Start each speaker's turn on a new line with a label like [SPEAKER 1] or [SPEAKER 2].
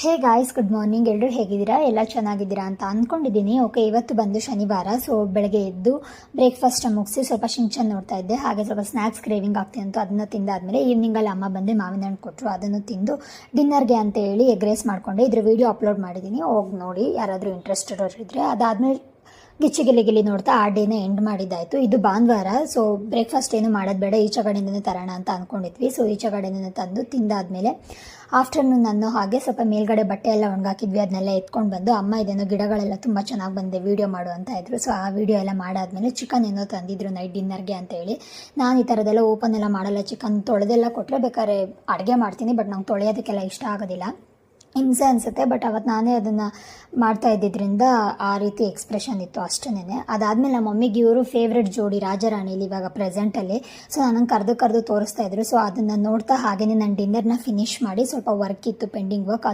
[SPEAKER 1] Hey guys, good morning. ಎಲ್ಲರೂ ಹೇಗಿದ್ದೀರಾ? ಎಲ್ಲ ಚೆನ್ನಾಗಿದ್ದೀರಾ ಅಂತ ಅಂದ್ಕೊಂಡಿದ್ದೀನಿ. ಓಕೆ, ಇವತ್ತು ಬಂದು ಶನಿವಾರ. ಸೊ ಬೆಳಗ್ಗೆ ಎದ್ದು ಬ್ರೇಕ್ಫಾಸ್ಟ್ ಮುಗಿಸಿ ಸ್ವಲ್ಪ ಶಿಂಚನ್ ನೋಡ್ತಾ ಇದ್ದೆ. ಹಾಗೆ ಸ್ವಲ್ಪ ಸ್ನ್ಯಾಕ್ಸ್ ಕ್ರೇವಿಂಗ್ ಆಗ್ತಿತ್ತು. ಅದನ್ನು ತಿಂದಾದ್ಮೇಲೆ ಈವ್ನಿಂಗಲ್ಲಿ ಅಮ್ಮ ಬಂದು ಮಾವಿನ ಹಣ್ಣು ಕೊಟ್ಟರು. ಅದನ್ನು ತಿಂದು ಡಿನ್ನರ್ಗೆ ಅಂತ ಹೇಳಿ ಎಗ್ ರೈಸ್ ಮಾಡಿಕೊಂಡೆ. ಇದ್ರ ವಿಡಿಯೋ ಅಪ್ಲೋಡ್ ಮಾಡಿದ್ದೀನಿ, ಹೋಗಿ ನೋಡಿ ಯಾರಾದರೂ ಇಂಟ್ರೆಸ್ಟೆಡ್ ಅವ್ರು ಇದ್ದರೆ. ಅದಾದಮೇಲೆ ಗಿಲಿ ನೋಡ್ತಾ ಆ ಡೇನ ಎಂಡ್ ಮಾಡಿದ್ದಾಯಿತು. ಇದು ಭಾನುವಾರ. ಸೊ ಬ್ರೇಕ್ಫಾಸ್ಟ್ ಏನು ಮಾಡೋದು ಬೇಡ, ಈಚೆ ಕಡೆಯಿಂದನೇ ತರೋಣ ಅಂತ ಅಂದ್ಕೊಂಡಿದ್ವಿ. ಸೊ ಈಚೆ ಕಡೆಯಿಂದನೇ ತಂದು ತಿಂದಾದ್ಮೇಲೆ ಆಫ್ಟರ್ನೂನ್ ನಾನು ಹಾಗೆ ಸ್ವಲ್ಪ ಮೇಲ್ಗಡೆ ಬಟ್ಟೆ ಎಲ್ಲ ಒಣಗಾಕಿದ್ವಿ. ಅದನ್ನೆಲ್ಲ ಎತ್ಕೊಂಡು ಬಂದು ಅಮ್ಮ ಇದೇನೋ ಗಿಡಗಳೆಲ್ಲ ತುಂಬ ಚೆನ್ನಾಗಿ ಬಂದೆ, ವೀಡಿಯೋ ಮಾಡು ಅಂತ ಇದ್ರು. ಸೊ ಆ ವಿಡಿಯೋ ಎಲ್ಲ ಮಾಡಾದ್ಮೇಲೆ ಚಿಕನ್ ಏನೋ ತಂದಿದ್ರು ನೈಟ್ ಡಿನ್ನರ್ಗೆ ಅಂತ ಹೇಳಿ. ನಾನು ಈ ಥರದ್ದೆಲ್ಲ ಓಪನ್ ಎಲ್ಲ ಮಾಡಲ್ಲ. ಚಿಕನ್ ತೊಳೆದೆಲ್ಲ ಕೊಟ್ಟರೆ ಬೇಕಾದ್ರೆ ಅಡುಗೆ ಮಾಡ್ತೀನಿ, ಬಟ್ ನಂಗೆ ತೊಳೆಯೋದಕ್ಕೆಲ್ಲ ಇಷ್ಟ ಆಗೋದಿಲ್ಲ, ಹಿಂಸೆ ಅನಿಸುತ್ತೆ. ಬಟ್ ಅವತ್ತು ನಾನೇ ಅದನ್ನು ಮಾಡ್ತಾ ಇದ್ದಿದ್ದರಿಂದ ಆ ರೀತಿ ಎಕ್ಸ್ಪ್ರೆಷನ್ ಇತ್ತು ಅಷ್ಟೇನೆ. ಅದಾದಮೇಲೆ ನಮ್ಮ ಮಮ್ಮಿಗೆ ಇವರು ಫೇವ್ರೆಟ್ ಜೋಡಿ ರಾಜಾರಾಣಿಲಿ ಇವಾಗ ಪ್ರೆಸೆಂಟಲ್ಲಿ. ಸೊ ನನಗೆ ಕರೆದು ತೋರಿಸ್ತಾ ಇದ್ರು. ಸೊ ಅದನ್ನು ನೋಡ್ತಾ ಹಾಗೆಯೇ ನನ್ನ ಡಿನ್ನರ್ನ ಫಿನಿಷ್ ಮಾಡಿ ಸ್ವಲ್ಪ ವರ್ಕ್ ಇತ್ತು, ಪೆಂಡಿಂಗ್ ವರ್ಕ್